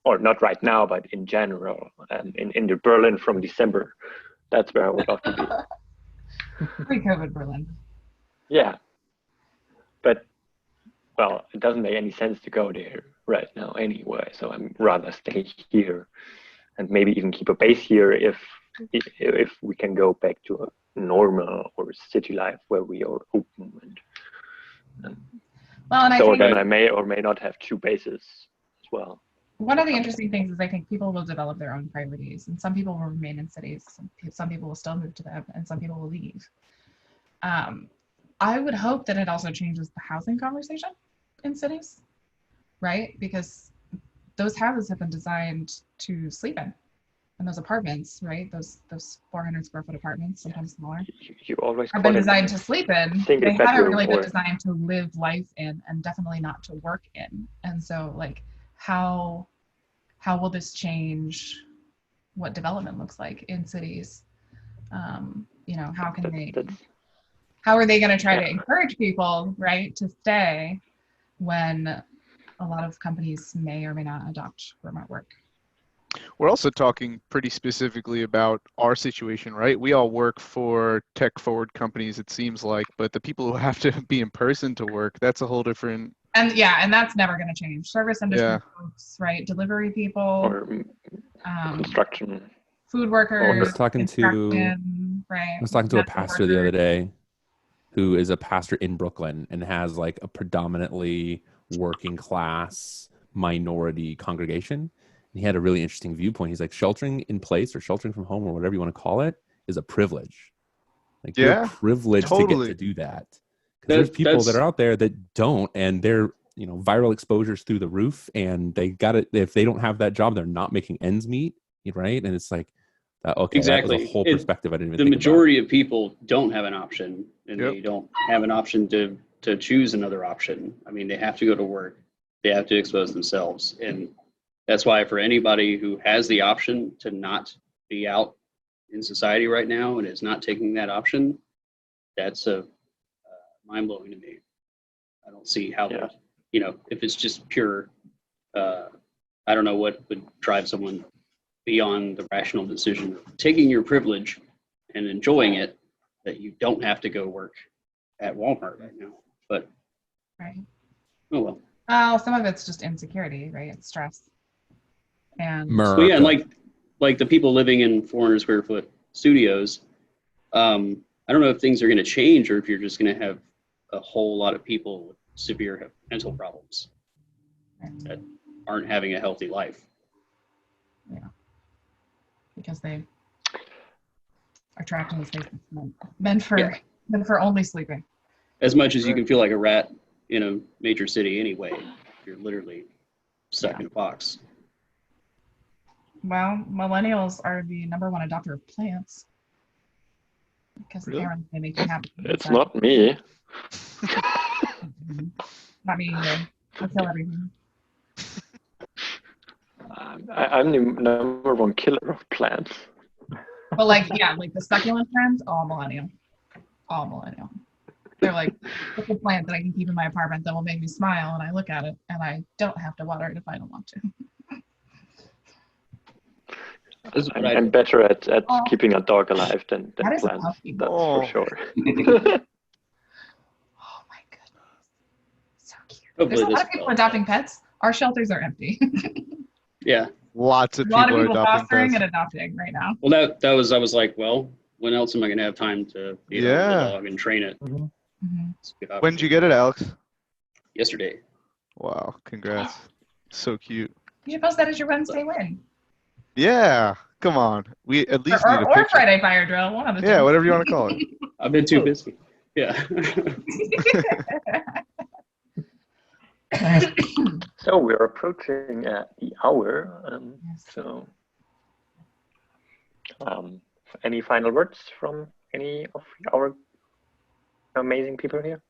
Or not right now, but in general, in the Berlin from December. That's where I would love to be. Pre-COVID Berlin. Yeah. But, well, it doesn't make any sense to go there right now anyway, so I'm rather stay here and maybe even keep a base here if we can go back to a normal or city life where we are open. So then I may or may not have two bases as well. One of the interesting things is I think people will develop their own priorities, and some people will remain in cities, some people will still move to them, and some people will leave. I would hope that it also changes the housing conversation in cities, right? Because those houses have been designed to sleep in, and those apartments, right? Those 400 square foot apartments, sometimes smaller, you always have been designed to sleep in. They haven't really been designed to live life in, and definitely not to work in. And so, like, how will this change what development looks like in cities? How are they going to try to encourage people, right, to stay when a lot of companies may or may not adopt remote work? We're also talking pretty specifically about our situation, right? We all work for tech-forward companies, it seems like, but the people who have to be in person to work, that's a whole different. And that's never going to change. Service industry folks, right? Delivery people, or construction, food workers. I was talking to a pastor the other day, who is a pastor in Brooklyn and has like a predominantly working class minority congregation. And he had a really interesting viewpoint. He's like, sheltering in place or sheltering from home or whatever you want to call it is a privilege. Like, you're privileged to get to do that. Because there's people that are out there that don't, and they're, viral exposures through the roof, and they got it. If they don't have that job, they're not making ends meet, right? And it's like, okay, exactly. That was a whole perspective I didn't even think about. The majority of people don't have an option, and they don't have an option to choose another option. I mean, they have to go to work. They have to expose themselves. And that's why for anybody who has the option to not be out in society right now and is not taking that option, that's mind-blowing to me. I don't see how if it's just pure, I don't know what would drive someone beyond the rational decision of taking your privilege and enjoying it, that you don't have to go work at Walmart right now. But right. Oh well. Well, some of it's just insecurity, right? It's stress. And so yeah, and like the people living in 400 square foot studios, I don't know if things are going to change or if you're just going to have a whole lot of people with severe mental problems that aren't having a healthy life. Yeah. Because they are trapped in the space meant for only sleeping. As much as you can feel like a rat in a major city anyway, you're literally stuck in a box. Well, millennials are the #1 adopter of plants because the parents they make them happy. It's not me. Not me either. I kill everything. I'm the #1 killer of plants. But like the succulent trends, all millennial. They're like, what's a plant that I can keep in my apartment that will make me smile, and I look at it and I don't have to water it if I don't want to. I'm better at keeping a dog alive than plants. That's for sure. Oh my goodness. So cute. There's a lot of people adopting pets. Our shelters are empty. Yeah. Lots of people adopting fostering pets. and adopting right now. Well, I was like, well, when else am I going to have time to feed the dog and train it? Mm-hmm. When did you get it, Alex? Yesterday. Wow, congrats. So cute. You should post that as your Wednesday win. Yeah, come on. We at least need a or picture. Friday fire drill. One of the two. Whatever you want to call it. I've been too busy. Yeah. So we're approaching the hour. So, any final words from any of our amazing people here?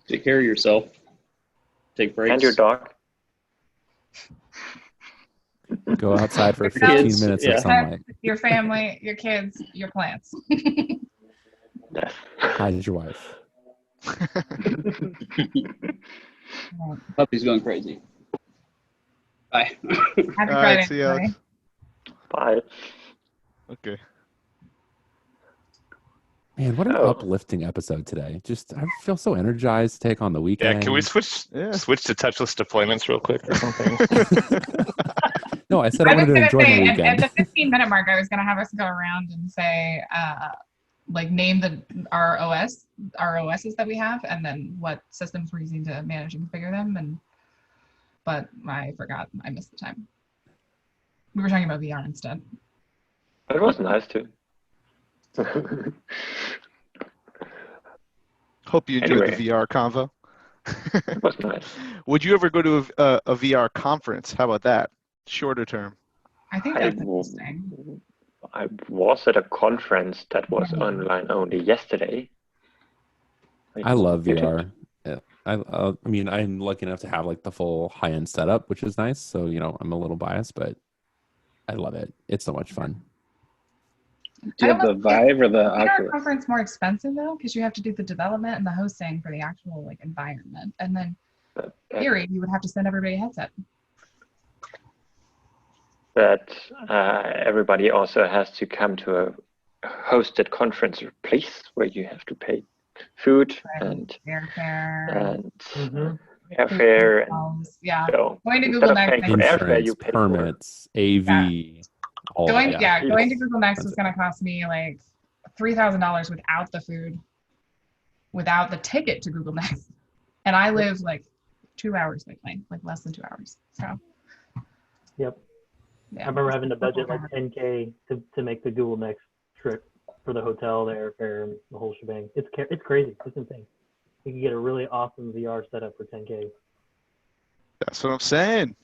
Take care of yourself. Take breaks. And your dog. Go outside for 15 minutes of sunlight. Your family, your kids, your plants. Yes. Hide your wife. Puppy's going crazy. Bye. Happy Friday. See you, Alex. Bye. Okay. Man, what an uplifting episode today. I feel so energized to take on the weekend. Yeah, can we switch to touchless deployments real quick or something? No, I said I wanted to enjoy the weekend. At the 15-minute mark, I was going to have us go around and say, name our OSs that we have, and then what systems we're using to manage and configure them. But I forgot. I missed the time. We were talking about VR instead. It was nice too. Hope you enjoyed the VR convo. It was nice. Would you ever go to a VR conference? How about that? Shorter term. I think that's interesting. I was at a conference that was online only yesterday. I love VR. Yeah. I mean, I'm lucky enough to have the full high-end setup, which is nice. So, I'm a little biased, but I love it. It's so much fun. Do you have the Vive or the Oculus? Conference more expensive though, because you have to do the development and the hosting for the actual environment, and then in theory you would have to send everybody a headset. But everybody also has to come to a hosted conference place where you have to pay food and airfare and airfare. So going to Google Next, airfare you pay permits, AV. Going to Google Next was going to cost me $3,000 without the food, without the ticket to Google Next, and I live 2 hours by plane, less than 2 hours. So. Yep. Yeah, I remember having to budget $10K to make the Google Next trip for the hotel, the airfare, and the whole shebang. It's crazy. It's insane. You can get a really awesome VR setup for $10K. That's what I'm saying.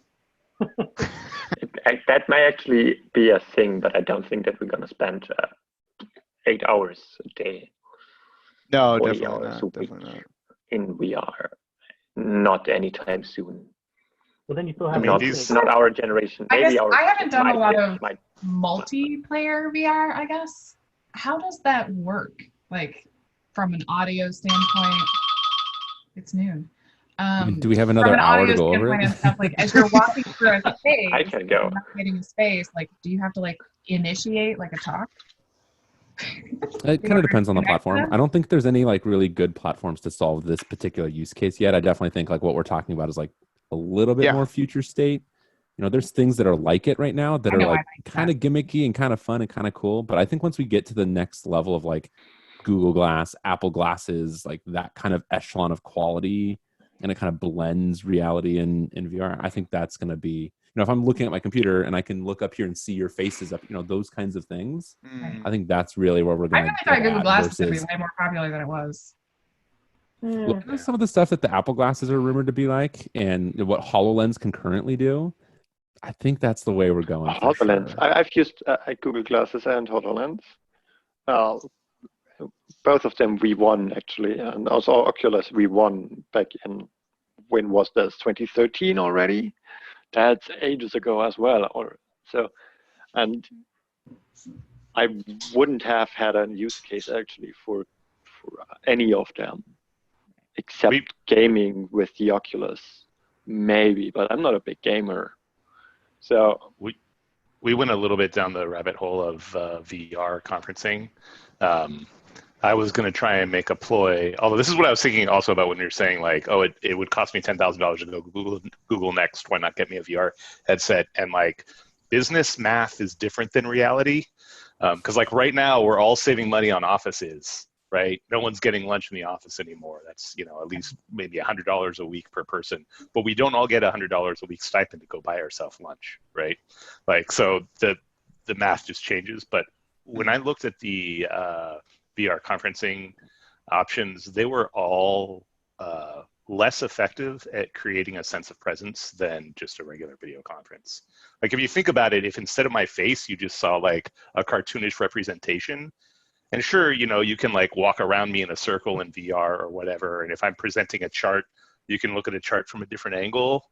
That may actually be a thing, but I don't think that we're going to spend 8 hours a day. No, definitely not. In VR, not anytime soon. Well, then you still have not our generation. Maybe I haven't done a lot of multiplayer VR. I guess. How does that work? From an audio standpoint, it's noon. Do we have another from an hour audio to go over standpoint it? and stuff, like as you're walking through a space, I can go. navigating a space, like do you have to like initiate like a talk? It kind of depends on the platform. I don't think there's any like really good platforms to solve this particular use case yet. I definitely think like what we're talking about is like a little bit more future state. You know, there's things that are like it right now that are like kind of gimmicky and kind of fun and kind of cool. But I think once we get to the next level of like Google Glass, Apple Glasses, like that kind of echelon of quality, and it kind of blends reality and VR, I think that's going to be, you know, if I'm looking at my computer and I can look up here and see your faces up, you know, those kinds of things. I think that's really where we're going to I really thought Google Glass was going to be way more popular than it was. Some of the stuff that the Apple Glasses are rumored to be like and what HoloLens can currently do, I think that's the way we're going. HoloLens. Sure. I've used Google Glasses and HoloLens. Both of them V1 actually, and also Oculus V1 back in, when was this, 2013 already? That's ages ago as well. Or so, and I wouldn't have had a use case actually for any of them, except gaming with the Oculus, maybe. But I'm not a big gamer, so we went a little bit down the rabbit hole of VR conferencing. I was going to try and make a ploy, although this is what I was thinking also about when you're saying like, oh, it would cost me $10,000 to go Google Next. Why not get me a VR headset? And like business math is different than reality. Because like right now we're all saving money on offices, right? No one's getting lunch in the office anymore. That's, you know, at least maybe $100 a week per person. But we don't all get $100 a week stipend to go buy ourselves lunch, right? Like, so the math just changes. But when I looked at the VR conferencing options, they were all less effective at creating a sense of presence than just a regular video conference. Like if you think about it, if instead of my face, you just saw like a cartoonish representation, and sure, you know, you can like walk around me in a circle in VR or whatever. And if I'm presenting a chart, you can look at a chart from a different angle,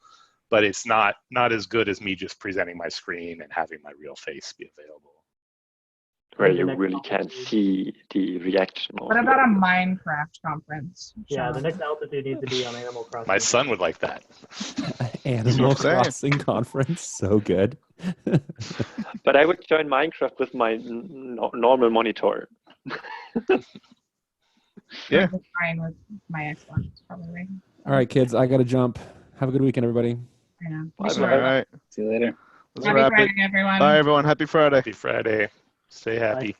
but it's not as good as me just presenting my screen and having my real face be available. Where you really can't see the reaction. What about a Minecraft conference? Yeah, the next altitude needs to be on Animal Crossing. My son would like that. Animal Crossing conference, so good. But I would join Minecraft with my normal monitor. Yeah. Fine with my Xbox, probably. All right, kids, I got to jump. Have a good weekend, everybody. I know. All right. See you later. Let's Happy wrap Friday, it. everyone. Bye, everyone. Happy Friday. Happy Friday. Stay happy. Bye.